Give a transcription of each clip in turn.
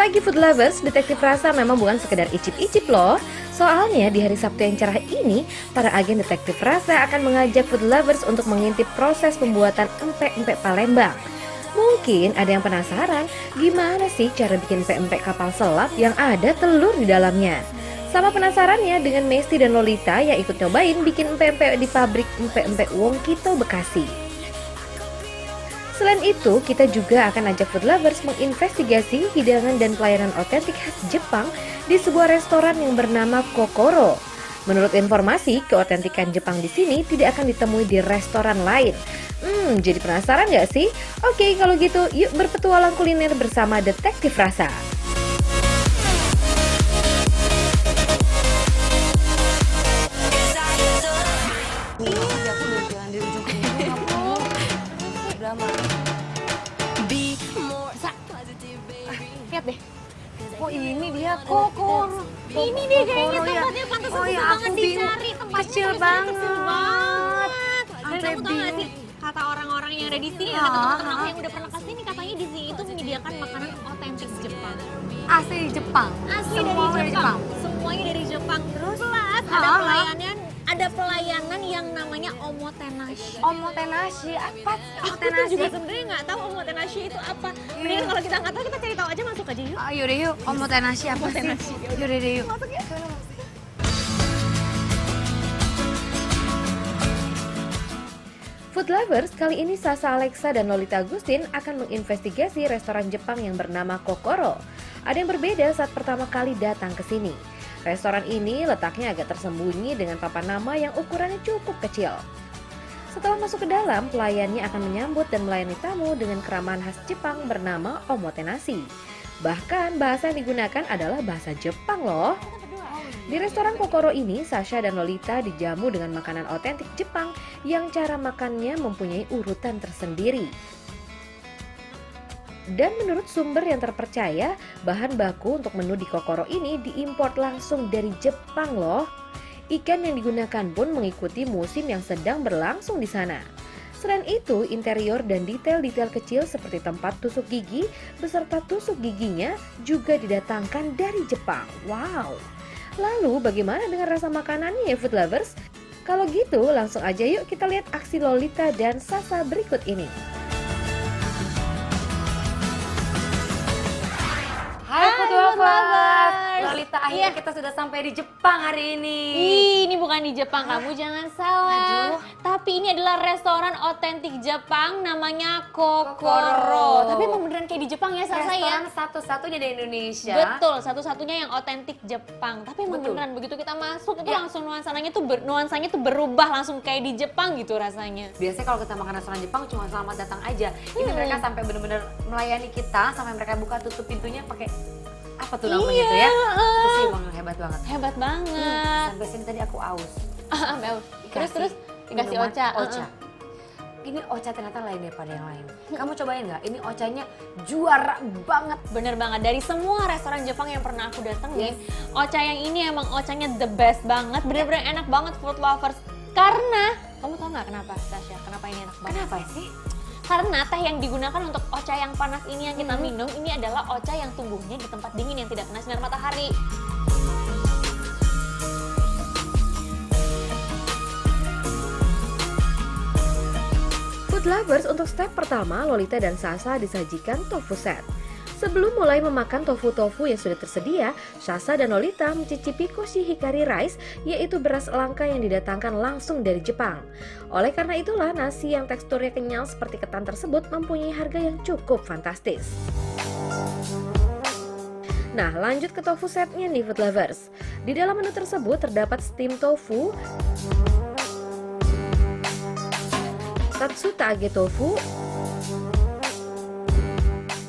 pagi food lovers, Detektif Rasa memang bukan sekedar icip-icip loh. Soalnya di hari Sabtu yang cerah ini, para agen Detektif Rasa akan mengajak food lovers untuk mengintip proses pembuatan empek-empek Palembang. Mungkin ada yang penasaran, gimana sih cara bikin empek-empek kapal selam yang ada telur di dalamnya? Sama penasarannya dengan Mesty dan Lolita yang ikut nyobain bikin empek-empek di pabrik empek-empek Wongkito Bekasi. Selain itu, kita juga akan ajak food lovers menginvestigasi hidangan dan pelayanan otentik khas Jepang di sebuah restoran yang bernama Kokoro. Menurut informasi, keotentikan Jepang di sini tidak akan ditemui di restoran lain. Jadi penasaran nggak sih? Oke, kalau gitu yuk berpetualang kuliner bersama Detektif Rasa. Lihat deh. Oh ini dia Kokoro. Ini dia kayaknya tempatnya pantas banget dicari. Tempatnya kecil banget. Dan kamu tahu nggak sih kata orang-orang yang ada di sini, ada teman-teman aku yang udah pernah kesini, katanya di sini itu menyediakan makanan otentik Jepang. Asli Jepang. Asli dari Jepang. Semuanya dari Jepang. Terus ada pelayanan yang namanya omotenashi. Omotenashi, apa Aku tuh juga sebenarnya nggak tahu omotenashi itu apa. Mendingan kalau kita nggak tahu, kita cari tahu aja, masuk aja yuk. Yaudah yuk, omotenashi apa sih? Yaudah deh yuk. Masuk ya. Food lovers, kali ini Sasa Alexa dan Lolita Agustin akan menginvestigasi restoran Jepang yang bernama Kokoro. Ada yang berbeda saat pertama kali datang ke sini. Restoran ini letaknya agak tersembunyi dengan papan nama yang ukurannya cukup kecil. Setelah masuk ke dalam, pelayannya akan menyambut dan melayani tamu dengan keramahan khas Jepang bernama omotenashi. Bahkan bahasa yang digunakan adalah bahasa Jepang loh. Di restoran Kokoro ini, Sasha dan Lolita dijamu dengan makanan otentik Jepang yang cara makannya mempunyai urutan tersendiri. Dan menurut sumber yang terpercaya, bahan baku untuk menu di Kokoro ini diimpor langsung dari Jepang loh. Ikan yang digunakan pun mengikuti musim yang sedang berlangsung di sana. Selain itu, interior dan detail-detail kecil seperti tempat tusuk gigi beserta tusuk giginya juga didatangkan dari Jepang. Wow! Lalu bagaimana dengan rasa makanannya ya food lovers? Kalau gitu langsung aja yuk kita lihat aksi Lolita dan Sasa berikut ini. Hai food lovers. Lolita, akhirnya kita sudah sampai di Jepang hari ini. Ini bukan di Jepang, kamu jangan salah. Tapi ini adalah restoran otentik Jepang namanya Kokoro. Tapi emang beneran kayak di Jepang ya, Sasa ya? Restoran satu-satunya di Indonesia. Betul, satu-satunya yang otentik Jepang. Tapi emang beneran begitu kita masuk itu langsung nuansanya tuh berubah langsung kayak di Jepang gitu rasanya. Biasanya kalau kita makan restoran Jepang cuma selamat datang aja. Ini mereka sampai bener-bener melayani kita, sampai mereka buka tutup pintunya pakai apa tuh namanya tuh ya? Itu sih emang hebat banget. Hebat banget. Sampai sini tadi aku aus. Terus dikasih minuman ocha. Ini ocha ternyata lain daripada yang lain. Kamu cobain nggak? Ini ochanya juara banget. Bener banget, dari semua restoran Jepang yang pernah aku datengin, ocha yang ini emang ochanya the best banget. Bener-bener enak banget food lovers. Karena, kamu tau nggak kenapa Sasha? Kenapa ini enak banget? Kenapa sih? Karena teh yang digunakan untuk ocha yang panas ini yang kita minum, ini adalah ocha yang tumbuhnya di tempat dingin yang tidak kena sinar matahari. Food lovers, untuk step pertama Lolita dan Sasa disajikan tofu set. Sebelum mulai memakan tofu-tofu yang sudah tersedia, Sasa dan Lolita mencicipi koshi hikari rice, yaitu beras langka yang didatangkan langsung dari Jepang. Oleh karena itulah nasi yang teksturnya kenyal seperti ketan tersebut mempunyai harga yang cukup fantastis. Nah, lanjut ke tofu setnya nih food lovers. Di dalam menu tersebut terdapat steam tofu, tatsutage tofu,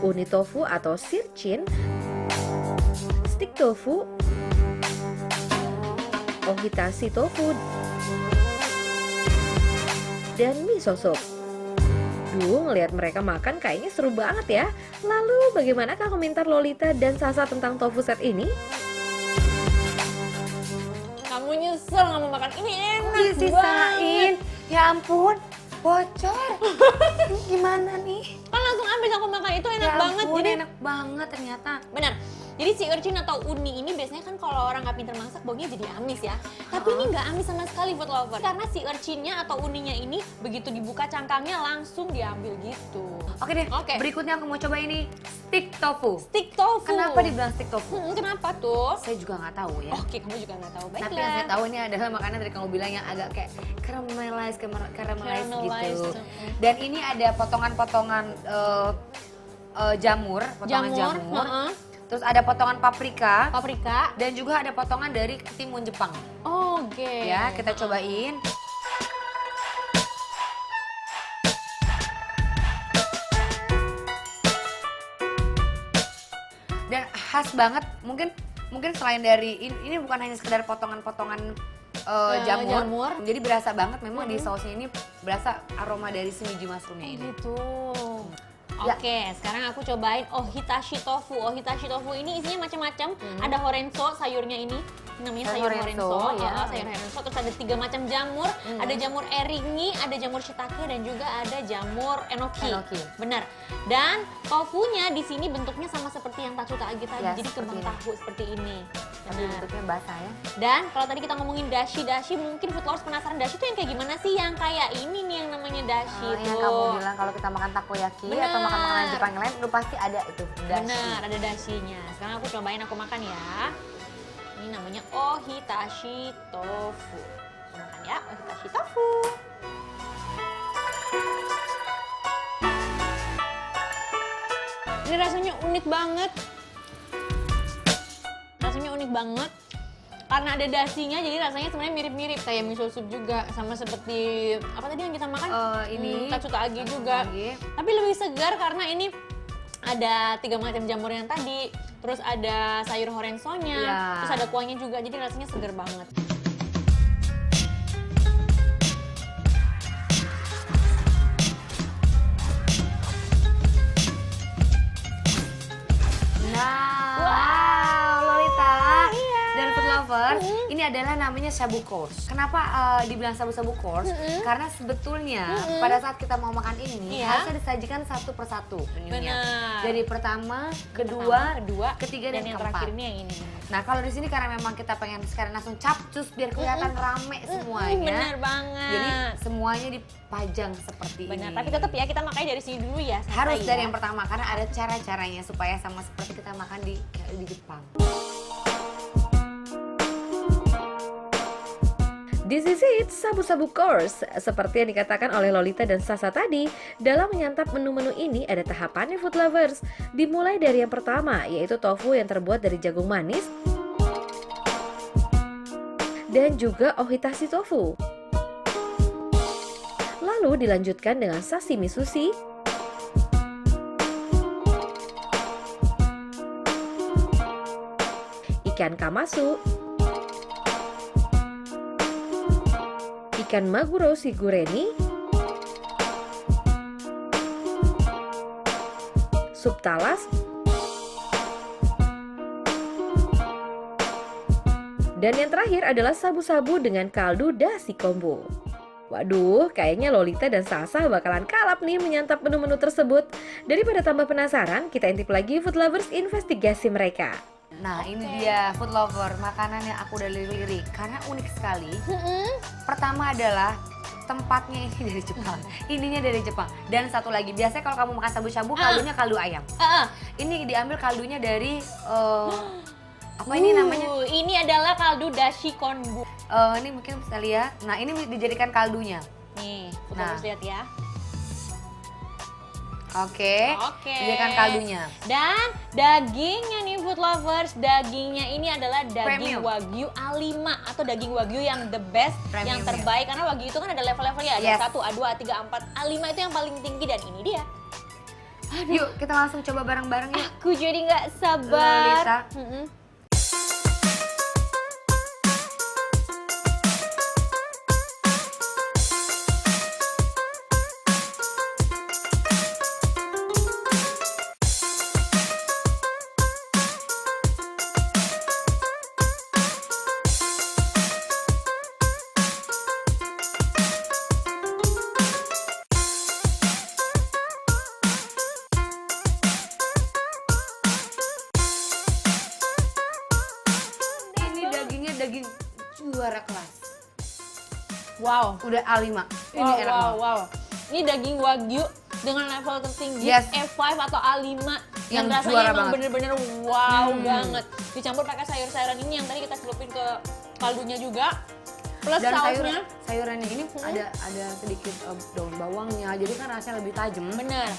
uni tofu atau sirchin, stick tofu, ohitashi tofu, dan miso soup. Ngelihat mereka makan kayaknya seru banget ya. Lalu bagaimanakah komentar Lolita dan Sasa tentang tofu set ini? Kamu nyesel nggak mau makan ini, enak Disisain. banget. Ya ampun, bocor. Ini gimana nih? Kan langsung habis aku makan, itu enak enak banget. ampun, Jadi enak banget ternyata. benar. Jadi si urchin atau uni ini biasanya kan kalau orang nggak pinter masak baunya jadi amis ya. Tapi ini nggak amis sama sekali food lover. Karena si urchinnya atau uninya ini begitu dibuka cangkangnya langsung diambil gitu. Oke deh, Oke. berikutnya aku mau coba ini stick tofu. Stick tofu. Kenapa dibilang stick tofu? Kenapa tuh? Saya juga nggak tahu ya. Oke, kamu juga nggak tahu. Tapi yang Baiklah. saya tahu ini adalah makanan dari kamu bilang yang agak kayak caramelize Caramelized. gitu. Dan ini ada potongan-potongan jamur, potongan jamur. heeh. Terus ada potongan paprika Paprika. dan juga ada potongan dari ketimun Jepang. Oke. Ya, kita cobain. Dan khas banget, mungkin selain dari ini bukan hanya sekedar potongan-potongan jamur, jadi berasa banget memang di sausnya ini berasa aroma dari si biji mushroomnya ini. Gitu. Ya. Oke, sekarang aku cobain ohitashi tofu. Ohitashi tofu ini isinya macam-macam. Ada horenso, sayurnya ini. Namanya sayur horenso. ya. Sayur horenso. Terus ada 3 macam jamur. Ada jamur eringi, ada jamur shiitake, dan juga ada jamur enoki. Enoki. Benar. Dan tofunya di sini bentuknya sama seperti yang tatsutagi tadi. Ya, Jadi seperti kembang ini. tahu seperti ini. Tapi Benar. bentuknya basah ya. Dan kalau tadi kita ngomongin dashi mungkin food lovers penasaran dashi itu yang kayak gimana sih? Yang kayak ini nih yang namanya dashi Yang tuh. kamu bilang kalau kita makan takoyaki Bener. atau makan makanan Jepang yang lain, lu pasti ada itu dashi. Benar, ada dashinya. Sekarang aku cobain, aku makan ya. Ini namanya ohitashi tofu. Aku makan ya, ohitashi tofu. Ini rasanya unik banget. Rasanya unik banget. Karena ada dasinya, jadi rasanya sebenarnya mirip-mirip kayak miso soup juga, sama seperti apa tadi yang kita makan? Ini tatsutagi juga. Tatsutagi. Tapi lebih segar karena ini ada 3 macam jamur yang tadi, terus ada sayur horensonya, Iya. terus ada kuahnya juga, jadi rasanya segar banget. Nah, Wow, Lolita iya. dan food lover, ini adalah namanya shabu course. Kenapa dibilang shabu course? Karena sebetulnya pada saat kita mau makan ini Iya. harusnya disajikan satu persatu menunya. Benar. Dari pertama, kedua, kedua, ketiga dan yang keempat. terakhir ini yang ini. Nah kalau di sini karena memang kita pengen sekarang langsung capcus biar kelihatan rame semuanya. Bener banget. Jadi semuanya dipajang seperti Benar, ini. tapi tetap ya kita makanya dari sini dulu ya. santai harus dari ya. yang pertama karena ada cara-caranya supaya sama seperti kita makan di Jepang. This is it, sabu-sabu course. Seperti yang dikatakan oleh Lolita dan Sasa tadi, dalam menyantap menu-menu ini ada tahapannya food lovers. Dimulai dari yang pertama, yaitu tofu yang terbuat dari jagung manis dan juga ohitashi tofu. Lalu dilanjutkan dengan sashimi sushi, ikan kamasu, ikan maguro shigureni, sup talas, dan yang terakhir adalah sabu-sabu dengan kaldu dashi kombu. Waduh, kayaknya Lolita dan Sasa bakalan kalap nih menyantap menu-menu tersebut. Daripada tambah penasaran, kita intip lagi food lovers investigasi mereka. Nah ini dia food lover, makanan yang aku udah lirik karena unik sekali. Pertama adalah tempatnya ini dari Jepang, ininya dari Jepang. Dan satu lagi, biasanya kalau kamu makan shabu-shabu kaldunya kaldu ayam. Ini diambil kaldunya dari apa ini namanya? Ini adalah kaldu dashi konbu. Ini mungkin bisa lihat. Nah ini dijadikan kaldunya. Nih, kita Nah. harus lihat ya. Oke. Oke. Dijadikan kaldunya. Dan dagingnya nih food lovers, dagingnya ini adalah daging Premium. wagyu A5 atau daging wagyu yang the best, Premium yang ya. terbaik. Karena wagyu itu kan ada level-levelnya, ada Yes. 1, A2, A3, A4, A5 itu yang paling tinggi dan ini dia. Yuk kita langsung coba bareng-bareng yuk. Aku jadi nggak sabar. Lolita. juara kelas. Wow. Udah A5. Ini Wow, enak wow, banget. wow. Ini daging wagyu dengan level tertinggi Yes. E5 atau A5 yang Yang rasanya juara emang banget. bener-bener wow banget. Dicampur pakai sayur-sayuran ini yang tadi kita celupin ke kaldunya juga. Plus Dan sausnya. sayurannya ini ada sedikit daun bawangnya, jadi kan rasanya lebih tajam. Bener.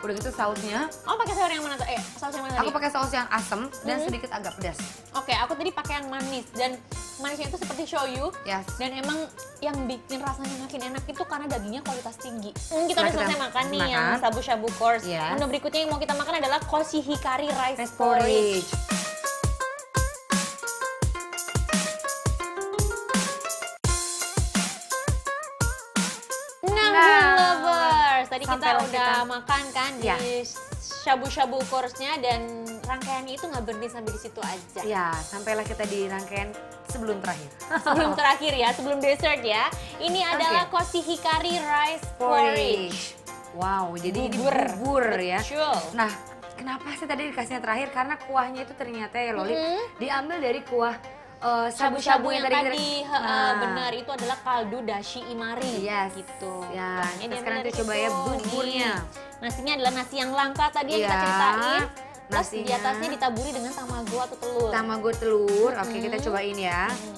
Udah gitu sausnya, Oh pakai sayur yang mana? Saus yang mana tadi? aku pakai saus yang asam dan sedikit agak pedas. Oke, aku tadi pakai yang manis dan manisnya itu seperti shoyu. Yes. Dan emang yang bikin rasanya makin enak itu karena dagingnya kualitas tinggi. Kita Setelah udah selesai kita makan nih makan. yang shabu-shabu course. Yes. Menu berikutnya yang mau kita makan adalah koshihikari rice Rice porridge. porridge. Nah, Nah, Good lovers, tadi kita sampailah udah kita- makan kan Ya. di shabu-shabu course-nya dan rangkaiannya itu nggak berhenti sampai di situ aja. Ya, sampailah kita di rangkaian sebelum terakhir. Sebelum terakhir ya, sebelum dessert ya. Ini adalah koshihikari rice porridge. Wow, jadi Bubur. ini bubur ya. Betul. Nah, kenapa sih tadi dikasihnya terakhir? Karena kuahnya itu ternyata ya Loli, diambil dari kuah Shabu-shabu yang kita- tadi Nah, benar itu adalah kaldu dashi imari Yes. gitu. Ya, Makanya kita dia sekarang dari kita coba ya situ. buburnya. Nih, nasinya adalah nasi yang langka tadi yang kita Iya, ceritain. Plus di nasinya. atasnya ditaburi dengan tamago atau telur. Tamago telur. Oke, kita cobain ya. Hmm,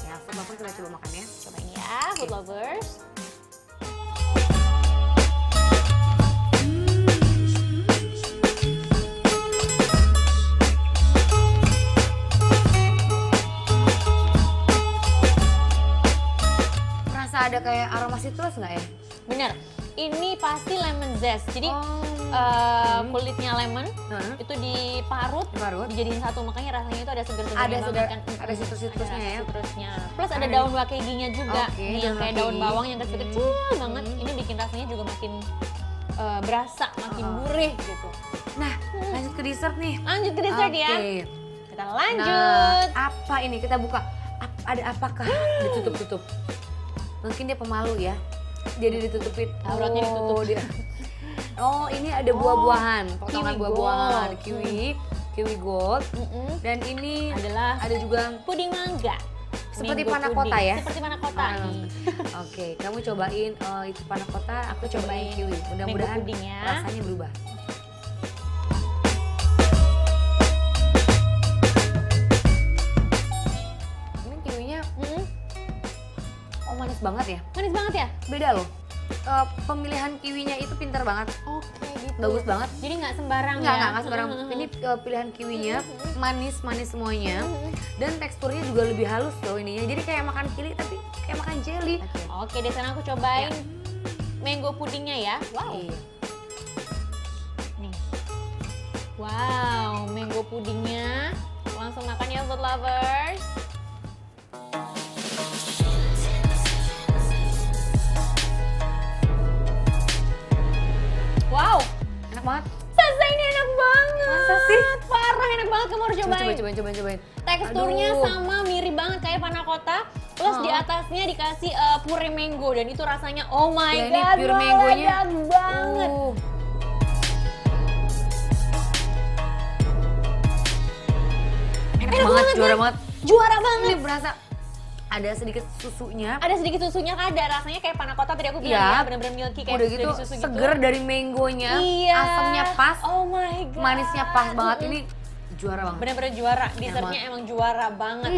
Ya, food kita coba makan ya. cobain ya, food lovers. Merasa ada kayak aroma citrus nggak ya? Bener, ini pasti lemon zest. Jadi kulitnya lemon Hah? itu diparut, Diparut. dijadiin satu, makanya rasanya itu ada seger-segernya Ada banget segar- kan. ada citrus-citrusnya Ada ya. citrusnya. Plus ada Ada. daun wakeginya juga. Oke, Nih yang daun kayak daun wakegi. bawang yang kecil-kecil banget. Ini bikin rasanya juga makin berasa, makin gurih gitu. Nah, lanjut ke dessert nih. Lanjut ke dessert ya. Oke. Kita Nah, lanjut. apa ini? Kita buka. Ada apakah? Ditutup-tutup. Mungkin dia pemalu ya. Jadi ditutupin. Auratnya ditutup. Dia. Oh, ini ada buah-buahan, potongan kiwi buah-buahan, gold. kiwi gold. Dan ini Adalah ada juga puding mangga. seperti Mango panakota pudding. ya? Seperti panakota Ah. nih. Oke, kamu cobain itu panakota, aku cobain Cobain kiwi. Mudah-mudahan mango pudding ya. rasanya berubah. Ini kiwinya, oh manis banget ya. Manis banget ya? Beda loh. Pemilihan kiwinya itu pintar banget, Oke gitu. bagus banget. Jadi nggak sembarang Enggak ya? sembarang. Ini pilihan kiwinya manis-manis semuanya. Dan teksturnya juga lebih halus loh ininya. Jadi kayak makan kili tapi kayak makan jelly. Oke, deh sana aku cobain mango pudingnya ya. Wow. Iya. Nih. Wow, mango pudingnya. Langsung makan ya food lovers. Wow, Enak banget. Sasa ini enak banget. Masa sih? Parah enak banget, kamu harus cobain. Cobain. Teksturnya Aduh. sama mirip banget kayak panakota. Plus di atasnya dikasih puree mango dan itu rasanya oh my Ya, ini god, pure mangonya. meledak banget. Enak Enak banget, banget, juara Bang. banget. Juara Ini banget. berasa ada sedikit susunya. Ada sedikit susunya kan, ada rasanya kayak panakota tadi aku bilang Iya. ya, bener-bener milky kayak Udah gitu dari susu gitu. seger dari mangonya, Iya. asamnya pas, Oh my god. manisnya pas banget. Ini juara banget. Bener-bener juara. Dessertnya banget. emang juara banget.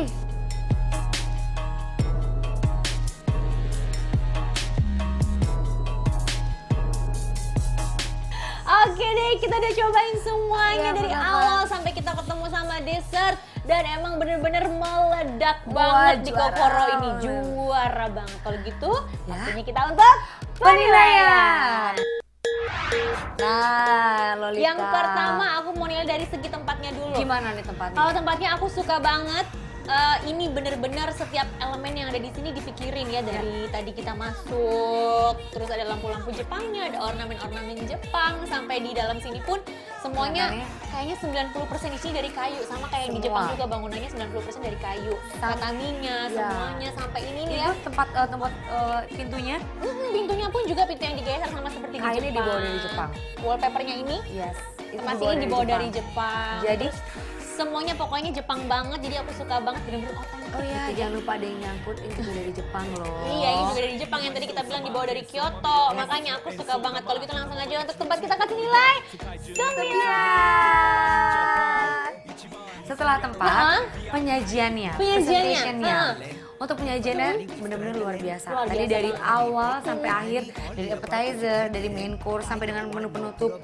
Oke deh, kita udah cobain semuanya Iya, dari bener, awal sampai kita ketemu sama dessert dan emang bener-bener meledak Wah, banget di juara. Kokoro ini, juara banget. Kalau gitu, Ya. waktunya kita untuk Penilaian. Nah, Lolita. Yang pertama aku mau nilai dari segi tempatnya dulu. Gimana nih tempatnya? Kalau tempatnya aku suka banget. Ini bener-bener setiap elemen yang ada di sini dipikirin ya dari tadi kita masuk, terus ada lampu-lampu Jepangnya, ada ornamen-ornamen Jepang, sampai di dalam sini pun semuanya kayaknya 90% isinya dari kayu, sama kayak di Semua. Jepang juga bangunannya 90% dari kayu, tataminya Ya. semuanya sampai ini nih ya. Itu tempat pintunya. Pintunya pun juga pintu yang digeser sama seperti di Kainnya Jepang. dibawa dari Jepang. Wallpapernya ini Yes. pasti ini dibawa dari Jepang. Jadi Semuanya pokoknya Jepang banget, jadi aku suka banget, bener-bener otentik. Oh ya, jangan lupa ada yang nyangkut, ini juga dari Jepang loh. Iya, ini juga dari Jepang yang tadi kita bilang dibawa dari Kyoto. Makanya aku suka banget. Kalau gitu langsung aja untuk tempat kita kasih nilai 9. Setelah tempat, penyajiannya, Penyajiannya, presentationnya. Untuk penyajiannya benar-benar luar biasa. Luar Tadi biasa dari banget. awal sampai akhir, dari appetizer, dari main course sampai dengan menu penutup,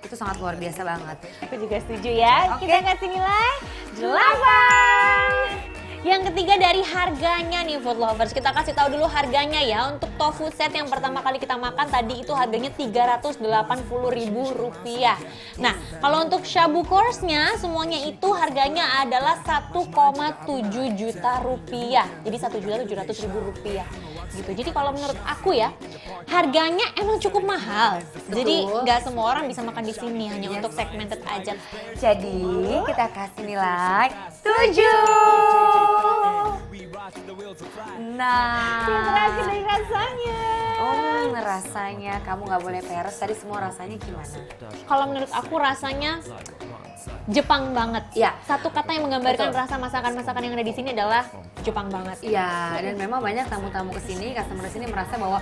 itu sangat luar biasa banget. Aku juga setuju ya. Oke. Kita kasih nilai 8. Yang ketiga dari harganya nih food lovers. Kita kasih tahu dulu harganya ya. Untuk tofu set yang pertama kali kita makan tadi itu harganya Rp380.000. Nah, kalau untuk shabu course-nya semuanya itu harganya adalah 1,7 juta rupiah. Jadi Rp1.700.000 gitu. Jadi kalau menurut aku ya, harganya emang cukup mahal. Jadi nggak semua orang bisa makan di sini, hanya untuk segmented aja. Jadi kita kasih nilai 7. Nah, Terakhir dari rasanya. rasanya kamu nggak boleh peres. Tadi semua rasanya gimana? Kalau menurut aku rasanya Jepang banget. Ya. Satu kata yang menggambarkan Betul. rasa masakan-masakan yang ada di sini adalah Jepang banget. Iya, dan memang banyak tamu-tamu kesini, customer kesini merasa bahwa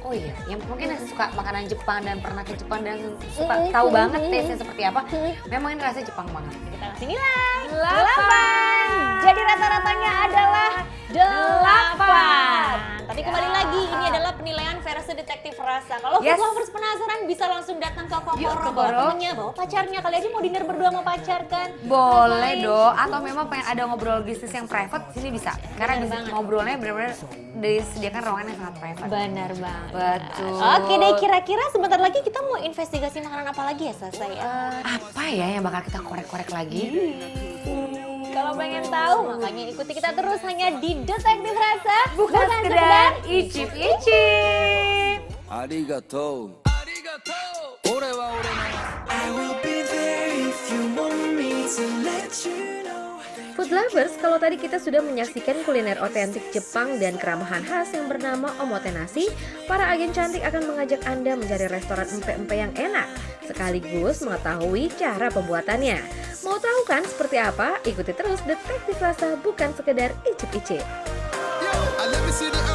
oh iya, yang mungkin yang suka makanan Jepang dan pernah ke Jepang dan suka tahu banget taste-nya seperti apa, memang ini rasanya Jepang banget. Kita kasih nilai 8. Jadi rata-ratanya adalah 8. Tapi kembali lagi, ini adalah penilaian versi detektif rasa. Kalau Yes. food lovers penasaran bisa langsung datang ke Yuk, Kokoro, ke bawa Kokoro. temennya, bawa pacarnya. Kali aja mau dinner berdua sama pacar kan? Boleh Ngapain? dong, atau memang pengen ada ngobrol bisnis yang private, sini bisa. Karena Bener bisa banget. ngobrolnya benar-benar disediakan ruangan yang sangat private. Benar banget. Betul. Oke deh, kira-kira sebentar lagi kita mau investigasi makanan apa lagi ya Sasa ya? Apa ya yang bakal kita korek-korek lagi? Kalau pengen tahu, makanya ikuti kita terus hanya di Detektif Rasa. Bukan sekedar icip-icip. ありがとう。ありがとう。俺は俺の。I will be there if you want me to let you know. Food lovers, kalau tadi kita sudah menyaksikan kuliner otentik Jepang dan keramahan khas yang bernama omotenashi, para agen cantik akan mengajak Anda mencari restoran empe-empe yang enak, sekaligus mengetahui cara pembuatannya. Mau tahu kan seperti apa? Ikuti terus Detektif Rasa, bukan sekedar icip-icip. Yo, I let me see the